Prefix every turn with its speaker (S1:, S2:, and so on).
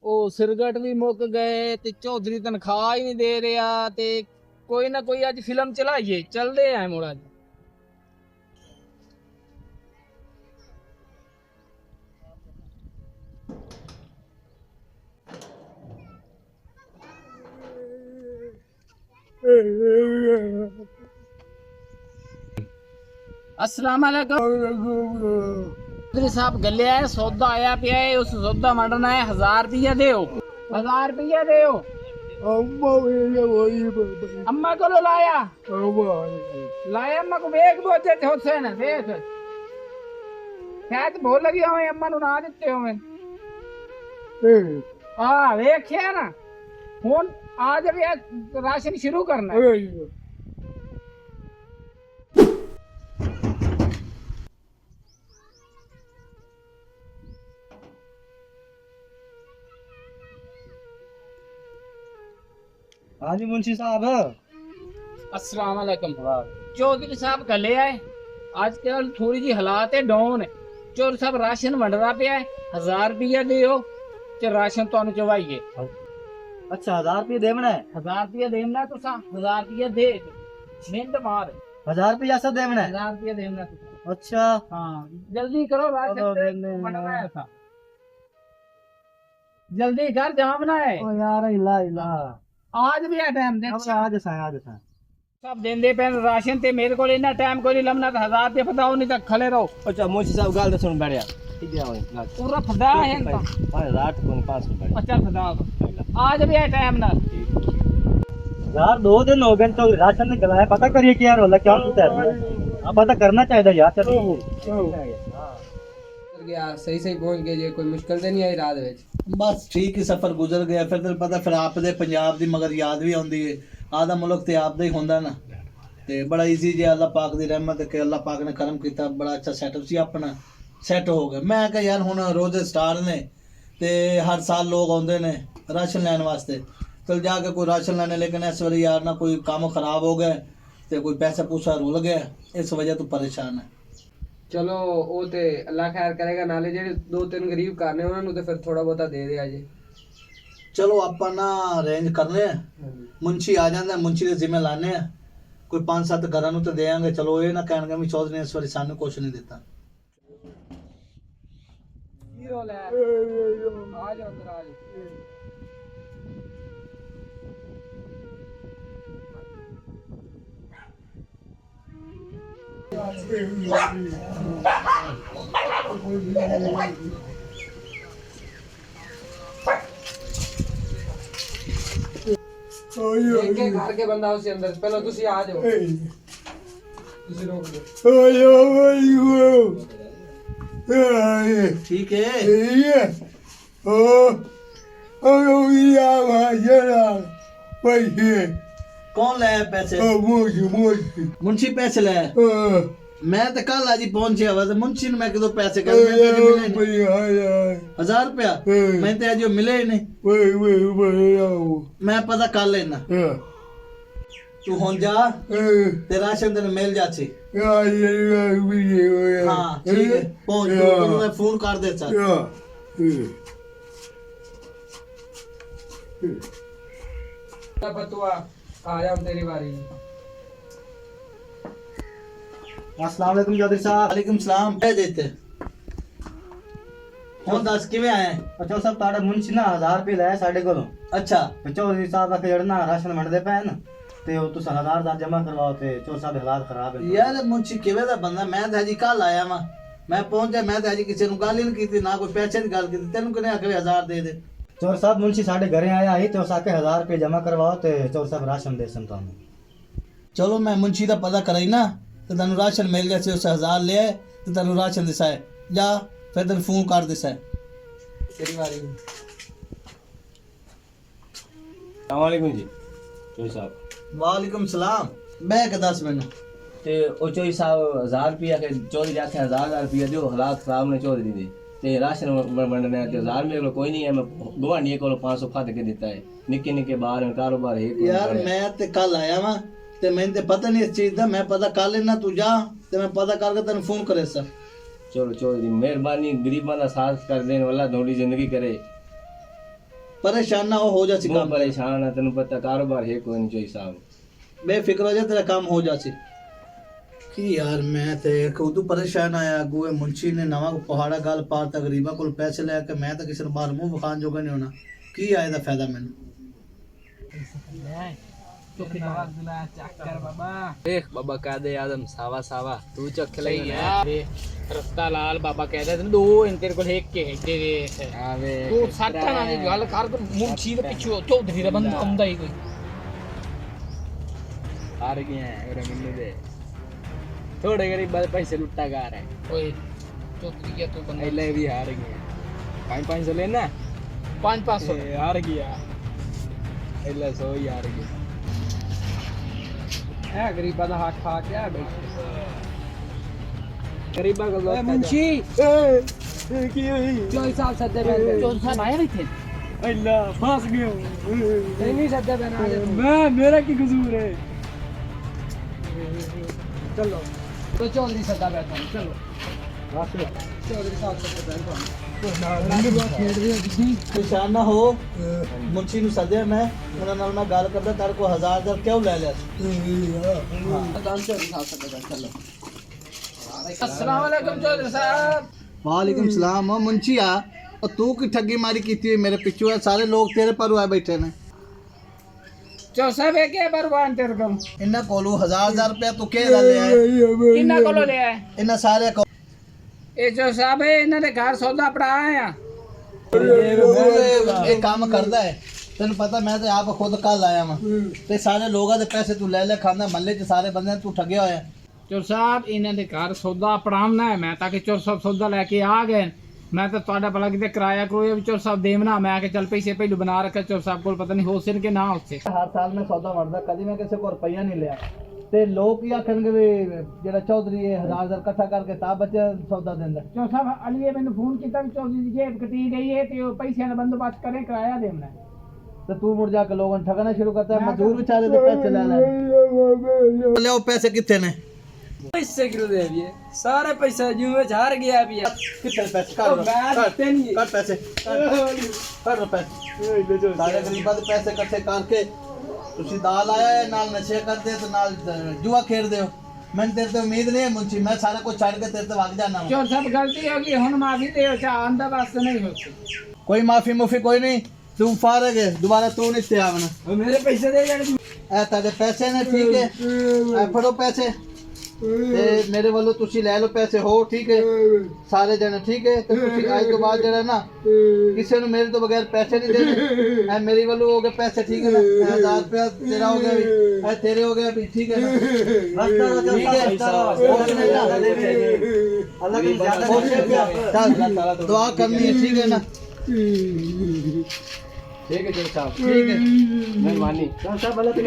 S1: ਉਹ ਸਿਰਗਟ ਵੀ ਮੁੱਕ ਗਏ ਤੇ ਚੌਧਰੀ ਤਨਖਾਹ ਹੀ ਨਹੀਂ ਦੇ ਰਿਹਾ ਤੇ ਕੋਈ ਨਾ ਕੋਈ ਅੱਜ ਫਿਲਮ ਚਲਾਈਏ ਚੱਲਦੇ ਆ ਮੁੜ ਅੱਜ। अस्सलाम वालेकुम चौधरी साहब गले आए सौदा आया पिया है उस सौदा मंडना है 1000 रुपया दे 1000 रुपया दे अम्मा को लो लाया अम्मा को वेख दो अच्छे होते ना देख शायद भूल लगी हमें अम्मा नु ना दिते हमें हां वेखिया ना फोन आज अभी राशन शुरू करना है।
S2: हाँ जी मुंशी साहब।
S1: अस्सलाम वालेकुम चौधरी साहब गले आए आजकल थोड़ी जी हालात है डाउन है चौधरी साहब राशन वंडदा पिया है 1000 रुपया दियो ते राशन तुहानू चवाइए।
S2: अच्छा 1000 रुपये देवना है।
S1: 1000 रुपया देना तुसा 1000 रुपया दे मिंट मार
S2: 1000 रुपया सब देवना है।
S1: 1000 रुपया देना तुसा।
S2: अच्छा
S1: हाँ जल्दी करो राशन वंडना है था जल्दी कर जामना है।
S2: ओ यार इला इला
S1: आज भी है टाइम दे
S2: आज सा
S1: सब देंदे पे राशन ते मेरे को इतना टाइम कोई लमना 1000 रुपया बताओ नहीं तो खड़े रहो।
S2: अच्छा मुंशी साहब गाल तो सुन बैठया ठीक है ओए
S1: पूरा फदा है इनका
S2: 5000 को 500 बैठ
S1: अच्छा फदा आज भी है टाइम ना
S2: यार 2 दिन हो गए तो राशन निकला है पता करिए क्या यार वाला क्या होता है अब पता करना चाहिए यार चलो
S3: गया सही सही पहुंच गए जे कोई मुश्किल ਤੇ ਨਹੀਂ ਆਈ ਰਾਤ ਵਿੱਚ।
S4: ਬਸ ਠੀਕ ਹੀ ਸਫ਼ਰ ਗੁਜ਼ਰ ਗਿਆ ਫਿਰ ਤੈਨੂੰ ਪਤਾ ਫਿਰ ਆਪਦੇ ਪੰਜਾਬ ਦੀ ਮਗਰ ਯਾਦ ਵੀ ਆਉਂਦੀ ਏ ਆਦਾ ਮੁਲਕ ਤੇ ਆਪਦਾ ਹੀ ਹੁੰਦਾ ਨਾ ਤੇ ਬੜਾ ਈਜ਼ੀ ਜੇ ਅੱਲਾਹ ਪਾਕ ਦੀ ਰਹਿਮਤ ਕਿ ਅੱਲਾਹ ਪਾਕ ਨੇ ਕਰਮ ਕੀਤਾ ਬੜਾ ਅੱਛਾ ਸੈਟਅਪ ਸੀ ਆਪਣਾ ਸੈੱਟ ਹੋ ਗਿਆ। ਮੈਂ ਕਿਹਾ ਯਾਰ ਹੁਣ ਰੋਜ਼ੇ ਸਟਾਰ ਨੇ ਤੇ ਹਰ ਸਾਲ ਲੋਕ ਆਉਂਦੇ ਨੇ ਰਾਸ਼ਨ ਲੈਣ ਵਾਸਤੇ ਚਲ ਜਾ ਕੇ ਕੋਈ ਰਾਸ਼ਨ ਲੈਣੇ ਲੇਕਿਨ ਇਸ ਵਾਰੀ ਯਾਰ ਨਾ ਕੋਈ ਕੰਮ ਖਰਾਬ ਹੋ ਗਿਆ ਤੇ ਕੋਈ ਪੈਸਾ ਪੂਸਾ ਰੁਲ ਗਿਆ ਇਸ ਵਜ੍ਹਾ ਤੋਂ ਪਰੇਸ਼ਾਨ ਹੈ।
S3: ਚਲੋ ਉਹ ਤੇ ਅੱਲਾਹ ਖੈਰ ਕਰੇਗਾ ਨਾਲੇ ਜਿਹੜੇ 2-3 ਗਰੀਬ ਘਰ ਨੇ ਉਹਨਾਂ ਨੂੰ ਤੇ ਫਿਰ ਥੋੜਾ ਬਹੁਤਾ ਦੇ ਦਿਆ ਜੇ।
S4: ਚਲੋ ਆਪਾਂ ਨਾ ਅਰੇਂਜ ਕਰਨੇ ਆ ਮੁੰਸ਼ੀ ਆ ਜਾਂਦਾ ਮੁੰਸ਼ੀ ਦੇ ਜ਼ਿੰਮੇ ਲਾਣੇ ਆ ਕੋਈ 5-7 ਘਰਾਂ ਨੂੰ ਤੇ ਦੇਾਂਗੇ। ਚਲੋ ਇਹ ਨਾ ਕਹਿਣਗੇ ਵੀ ਚੌਧਰੀ ਨੇ ਇਸ ਵਾਰੀ ਸਾਨੂੰ ਕੁਛ ਨਹੀਂ ਦਿੱਤਾ।
S1: हीरो ले आ जाओ अंदर आ जाओ
S3: ਇੱਕ ਇੱਕ ਕਰਕੇ ਬੰਦਾ ਉਸੇ ਅੰਦਰ ਪਹਿਲਾਂ ਤੁਸੀਂ ਆ ਜਾਓ ਤੁਸੀਂ ਰੋਕ ਦਿਓ।
S4: ਠੀਕ ਹੈ ਕੌਣ ਲੈ ਪੈਸੇ ਮੁੰਸ਼ੀ ਪੈਸੇ ਲੈ ਮੈਂ ਤਾਂ ਕੱਲ ਅੱਜ ਹੀ ਪਹੁੰਚਿਆ ਵਾ ਤੇ ਮੁੰਸ਼ੀ ਨੂੰ ਮੈਂ ਕਿਦੋਂ ਪੈਸੇ ਕਰ ਮੈਂ ਤਾਂ ਮਿਲੇ ਨਹੀਂ 1000 ਰੁਪਇਆ ਮੈਂ ਤੇ ਅੱਜ ਮਿਲੇ ਹੀ ਨਹੀਂ ਮੈਂ ਪਤਾ ਕਰ ਲੈਣਾ ਤੂੰ ਹੁਣ ਜਾ ਤੇ ਰਾਸ਼ਨ ਤੈਨੂੰ ਮਿਲ ਜਾਛੇ ਹਾਂ ਠੀਕ ਹੈ ਪਹੁੰਚ ਤੈਨੂੰ ਮੈਂ ਫੋਨ ਕਰ ਦੇ ਸਾ
S3: ਤਾਂ ਬਤੂਆ ਆ ਜਾ ਤੇਰੀ ਵਾਰੀ।
S2: अस्सलाम वालेकुम चौधरी साहब।
S4: वालेकुम सलाम दे देते ਹੁਣ ਦੱਸ ਕਿਵੇਂ ਆਇਆ
S2: अच्छा साहब ताड़े मुंशी ना 1000 रुपये लाया साडे कोलों
S4: ਅੱਛਾ
S2: चौधरी साहब आके जड़ना राशन मंडदे पे न ते ओ तुस 1000 दा जमा करवाओ ते चौधरी साहब दे हालात खराब है
S4: ਯਾਰ ਮੁੰਸ਼ੀ ਕਿਵੇਂ ਦਾ ਬੰਦਾ ਮੈਂ ਤਾਂ ਹਜੀ ਕੱਲ ਆਇਆ ਵਾਂ ਮੈਂ ਪਹੁੰਚਿਆ ਮੈਂ ਤਾਂ ਹਜੀ ਕਿਸੇ ਨੂੰ ਗੱਲ ਹੀ ਨਹੀਂ ਕੀਤੀ ਨਾ ਕੋਈ ਪੈਸੇ ਦੀ ਗੱਲ ਕੀਤੀ ਤੈਨੂੰ ਕਿਹਨੇ ਆਖਿਆ 1000 ਦੇ ਦੇ
S2: चौधरी साहब मुंशी साडे घरे आया ही तो साके 1000 रुपये जमा करवाओ ते चौधरी साहब राशन दे सन तानू।
S4: ਚਲੋ ਮੈਂ ਮੁੰਸ਼ੀ ਦਾ ਪਤਾ ਕਰਾਈ ਨਾ ਤੇ ਤੈਨੂੰ ਰਾਸ਼ਨ ਮਿਲ ਗਿਆ ਸੀ ਉਸ 1000 ਲਿਆ ਤੇ ਤੈਨੂੰ ਰਾਸ਼ਨ ਦਿਸਾਏ ਜਾ ਫਿਰ ਤੈਨੂੰ ਫੋਨ ਕਰ ਦਿਸਾਏ
S3: ਤੇਰੀ ਵਾਰੀ।
S2: अस्सलाम जी चौधरी साहब।
S4: ਵਾਲੇकुम ਸਲਾਮ ਮੈਂ ਕਿ ਦੱਸ ਮੈਨੂੰ
S2: ते ओ चौधरी साहब 1000 रुपया के चौधरी आखे 1000 रुपया दियो हालात खराब ने चौधरी दे ते राशन मंडने ते 1000 मेरे को कोई नहीं है मैं गवांडी को 500 खा के देता है निक्के निक्के बाहर कारोबार है
S4: ਯਾਰ ਮੈਂ ਤੇ ਕੱਲ ਆਇਆ ਵਾਂ ਤੇ ਮੈਨੂੰ ਤੇ ਪਤਾ ਨਹੀਂ ਇਸ ਚੀਜ਼ ਦਾ ਮੈਂ ਪਤਾ ਕਰ ਲੈਣਾ ਤੂੰ ਜਾ ਤੇ ਮੈਂ ਪਤਾ ਕਰਕੇ ਤੈਨੂੰ ਫੋਨ ਕਰੇ ਸਰ।
S2: चलो चौधरी मेहरबानी गरीबां दा साथ कर देने वाला थोड़ी जिंदगी करे
S4: परेशान ना हो जासी
S2: बहुत
S4: काम
S2: परेशान है तेन पता कारोबार है कोई नहीं चोई साहब
S4: बेफिक्र हो जा तेरा काम हो जासी कि यार मैं ते खुद परेशान आया गोए मुंशी ने नवा पहाड़ा गल पाता गरीबा कोल पैसे लेके मैं तो किसी बाहर मुंह विखान जोगा नहीं होना की आए दा फायदा मैनू
S3: देख बाबा कह दे आदम सावा सावा तू चख ले
S1: सही है रस्ता लाल बाबा कहदा तैਨੂੰ ਦੋ ਇੰਤਰ ਕੋਲ ਇੱਕ ਕੇ ਦੇ ਵੇਖ
S3: आवे
S1: ਤੂੰ ਸੱਟਾਂ ਨਾਲ ਦੀ ਗੱਲ ਕਰ ਤੂੰ ਮੁੰਸ਼ੀ ਦੇ ਪਿੱਛੇ ਚੌਧਰੀ ਦਾ ਬੰਦਾ ਹੁੰਦਾ ਹੀ ਕੋਈ
S3: हार गए हैं और मिलने दे थोड़े गरीब बात पैसे लुट्टा गा रहे हैं
S1: ਓਏ ਚੌਧਰੀ ਗਿਆ ਤੂੰ ਬੰਦਾ
S3: पहले भी हार गए 500 लेना
S1: 500
S3: हार गया पहले 100 ही हार गया है गरीबा दा हाथ खा क्या गरीबा को मुंशी की हुई जो हिसाब सदे बैठे
S1: ਚੌਧਰੀ ਸਾਹਿਬ ਆਇਆ ਇੱਥੇ
S3: अल्लाह फंस गया नहीं सदे बना मैं मेरा की कसूर है चलो
S1: तो ਚੌਧਰੀ ਸੱਦਾ ਬੈਠਾ ਚਲੋ
S3: चौधरी साहब सदे बैठो
S4: परेशान ना हो मुंशी ਨੂੰ ਸੱਦਿਆ ਮੈਂ ਉਹਨਾਂ ਨਾਲ ਮੈਂ ਗੱਲ ਕਰਦਾ ਤੇਰੇ ਕੋ 1000 ਕਿਉਂ ਲੈ ਲਿਆ
S1: अस्सलाम वालेकुम चौधरी साहब
S4: वालेकुम सलाम ओ मुंशी आ और तू की ठगी मारी की थी मेरे पिछू है सारे लोग तेरे पर हुए बैठे ने
S1: चौधरी साहब एक है बरबान तेरे को
S4: इन्ना कोलू 1000 रुपया तू के ले आया
S1: किन्ना कोलो ले आए
S4: इन्ना सारे को
S1: ਇਹ ਚੌਧਰੀ ਸਾਹਿਬ ਇਹਨਾਂ ਦੇ ਘਰ ਸੌਦਾ ਪੜਾ ਆਇਆ
S4: ਇਹ ਕੰਮ ਕਰਦਾ ਹੈ ਤੈਨੂੰ ਪਤਾ ਮੈਂ ਤੇ ਆਪ ਖੁਦ ਕੱਲ ਆਇਆ ਵਾਂ ਤੇ ਸਾਰੇ ਲੋਕਾਂ ਦੇ ਪੈਸੇ ਤੂੰ ਲੈ ਲੈ ਖਾਂਦਾ ਮਹੱਲੇ 'ਚ ਸਾਰੇ ਬੰਦਿਆਂ ਨੂੰ ਤੂੰ ਠੱਗਿਆ ਹੋਇਆ
S1: ਚੌਧਰੀ ਸਾਹਿਬ ਇਹਨਾਂ ਦੇ ਘਰ ਸੌਦਾ ਪੜਾਉਣਾ ਹੈ ਮੈਂ ਤਾਂ ਕਿ ਚੌਧਰੀ ਸਾਹਿਬ ਸੌਦਾ ਲੈ ਕੇ ਆ ਗਏ ਮੈਂ ਤਾਂ ਤੁਹਾਡਾ ਭਲਾ ਕਿਤੇ ਕਿਰਾਇਆ ਕਰੋਇਆ ਵੀ ਚੌਧਰੀ ਸਾਹਿਬ ਦੇਵਨਾ ਮੈਂ ਕਿ ਚੱਲ ਪੈਸੇ ਪਹਿਲੂ ਬਣਾ ਰੱਖਿਆ ਚੌਧਰੀ ਸਾਹਿਬ ਕੋਲ ਪਤਾ ਨਹੀਂ ਹੋ ਸਿਰ ਕਿ ਨਾ ਹੋਸੇ
S4: ਹਰ ਸਾਲ ਮੈਂ ਸੌਦਾ ਵੜਦਾ ਕਦੀ ਮੈਂ ਕਿਸੇ ਕੋਲ ਰੁਪਈਆ ਨਹੀਂ ਲਿਆ ਤੇ ਲੋਕ ਕੀ ਆਖਣਗੇ ਵੀ ਜਿਹੜਾ ਚੌਧਰੀ ਇਹ 1000 ਇਕੱਠਾ ਕਰਕੇ ਤਾਂ ਬੱਚਾ ਸੌਦਾ ਦਿੰਦਾ
S1: ਚੌਧਰੀ ਸਾਹਿਬ ਅਲੀਏ ਮੈਨੂੰ ਫੋਨ ਕੀਤਾ ਵੀ ਚੌਧਰੀ ਦੀ ਜੇਬ ਕਟੀ ਗਈ ਹੈ ਤੇ ਉਹ ਪੈਸਿਆਂ ਦਾ ਬੰਦੋਬਸਤ ਕਰੇ ਕਿਰਾਇਆ ਦੇਣਾ ਹੈ।
S4: ਤੇ ਤੂੰ ਮੁੜ ਜਾ ਕੇ ਲੋਕਾਂ ਨੂੰ ਠਗਣਾ ਸ਼ੁਰੂ ਕਰਤਾ ਹੈ ਮਜ਼ਦੂਰ ਵਿਚਾਰੇ ਦੇ ਪੈਸੇ ਲੈ ਲੈ ਲਿਓ ਪੈਸੇ ਕਿੱਥੇ ਨੇ
S3: पैसे क्यों दे दिए सारे पैसे यूं में हार गया अभी
S4: ਕਿੱਥੇ ਪੈਸੇ ਕਰ ਪੈਸੇ ਕਰ ਪੈਸੇ ਸਾਰੇ ਗਰੀਬਾਂ ਦੇ ਪੈਸੇ ਇਕੱਠੇ ਕਰਕੇ ਤੁਸੀਂ ਦਾਲ ਆਇਆ ਹੈ ਨਾਲ ਨਸ਼ੇ ਕਰਦੇ ਤੇ ਨਾਲ ਜੂਆ ਖੇਡਦੇ ਹੋ ਮੈਨੂੰ ਤੇਰੇ ਤੋਂ ਉਮੀਦ ਨਹੀਂ ਹੈ ਮੁੰਸ਼ੀ ਮੈਂ ਸਾਰਾ ਕੁਝ ਛੱਡ ਕੇ ਤੇਰੇ ਤੋਂ ਵਗ ਜਾਣਾ
S1: ਚੌਧਰੀ ਸਾਹਿਬ ਗਲਤੀ ਹੋ ਗਈ ਹੁਣ ਮਾਫੀ ਦਿਓ ਚਾਹ ਆਂਦਾ ਵਾਸਤੇ ਨਹੀਂ ਹੋਤੀ
S4: ਕੋਈ ਮਾਫੀ ਮੁਫੀ ਕੋਈ ਨਹੀਂ ਤੂੰ ਫਾਰਗ ਹੈ ਦੁਬਾਰਾ ਤੂੰ ਨਹੀਂ ਤੇ ਆਵਣਾ
S3: मेरे पैसे दे जाने
S4: ਇਹ ਤੁਹਾਡੇ ਪੈਸੇ ਨੇ ਠੀਕ ਹੈ ਇਹ ਫੜੋ ਪੈਸੇ ਤੇ ਮੇਰੇ ਵੱਲੋਂ ਤੁਸੀਂ ਲੈ ਲਓ ਪੈਸੇ ਹੋ ਠੀਕ ਹੈ ਸਾਰੇ ਜਣੇ ਠੀਕ ਹੈ ਤੇ ਤੁਸੀਂ ਅੱਜ ਤੋਂ ਬਾਅਦ ਜਿਹੜਾ ਨਾ ਕਿਸੇ ਨੂੰ ਮੇਰੇ ਤੋਂ ਬਗੈਰ ਪੈਸੇ ਨਹੀਂ ਦੇਣੇ ਇਹ ਮੇਰੇ ਵੱਲੋਂ ਹੋ ਗਏ ਪੈਸੇ ਠੀਕ ਹੈ ਨਾ 1000 ਰੁਪਇਆ ਤੇਰਾ ਹੋ ਗਿਆ ਵੀ ਇਹ ਤੇਰੇ ਹੋ ਗਿਆ ਵੀ ਠੀਕ ਹੈ ਨਾ ਰਸਤਾ ਠੀਕ ਹੈ ਅੱਲਾਹ ਕੀ ਜ਼ਿਆਦਾ ਦੁਆ ਕਰਨੀ ਹੈ ਠੀਕ ਹੈ ਨਾ
S2: ठीक है चोई साहब
S4: ठीक है
S2: मेहरबानी
S4: सब अलग